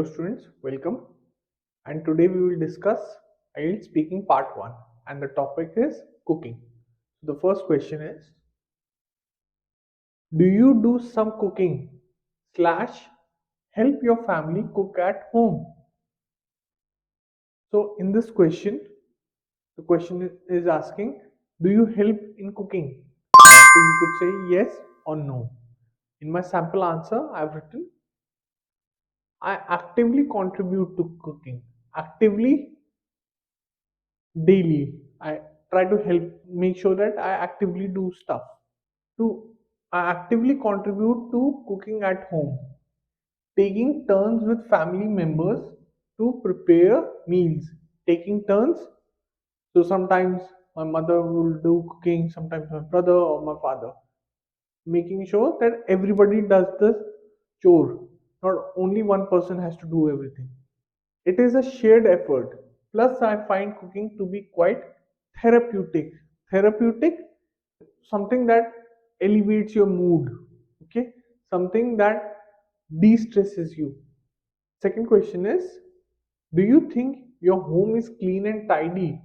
students, welcome. And today we will discuss IELTS Speaking Part 1 and the topic is cooking. The first question is, do you do some cooking slash help your family cook at home? So in this question, the question is asking, do you help in cooking? So you could say yes or no. In my sample answer, I have written, I actively contribute to cooking. Actively, daily. I try to help, make sure that I actively do stuff. To I actively contribute to cooking at home, taking turns with family members to prepare meals. Taking turns. So sometimes my mother will do cooking, sometimes my brother or my father. Making sure that everybody does the chore. Not only one person has to do everything. It is a shared effort. Plus, I find cooking to be quite therapeutic. Therapeutic, something that elevates your mood. Okay, something that de-stresses you. Second question is, do you think your home is clean and tidy?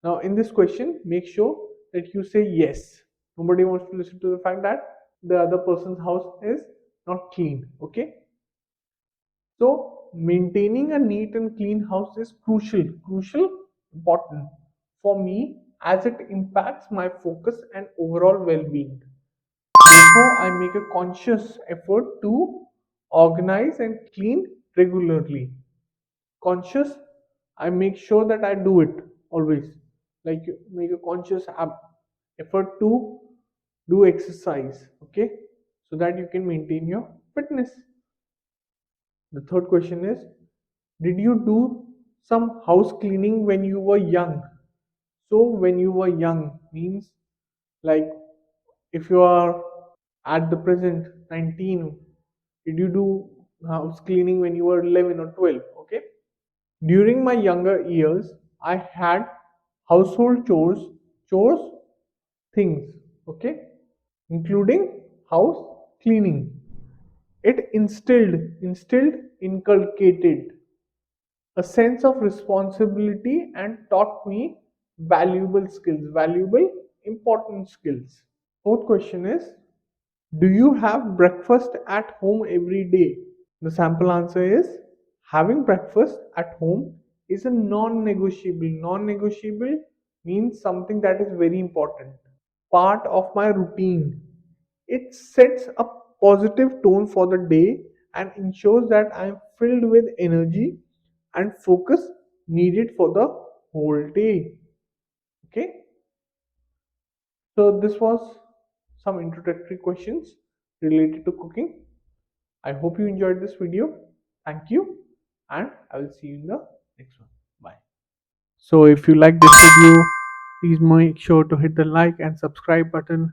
Now, in this question, make sure that you say yes. Nobody wants to listen to the fact that the other person's house is not clean. Okay, so maintaining a neat and clean house is crucial, important for me as it impacts my focus and overall well-being. Therefore, I make a conscious effort to organize and clean regularly. Conscious, I make sure that I do it always. Like you make a conscious effort to do exercise, okay, so that you can maintain your fitness. The third question is, did you do some house cleaning when you were young? So, when you were young means like if you are at the present 19, did you do house cleaning when you were 11 or 12? Okay. During my younger years, I had household chores things, okay, including house cleaning. It inculcated a sense of responsibility and taught me valuable, important skills. Fourth question is, do you have breakfast at home every day? The sample answer is, having breakfast at home is a non-negotiable. Non-negotiable means something that is very important. Part of my routine. It sets a positive tone for the day and ensures that I am filled with energy and focus needed for the whole day. Okay, so this was some introductory questions related to cooking. I hope you enjoyed this video. Thank you, and I will see you in the next one. Bye. So if you like this video, please make sure to hit the like and subscribe button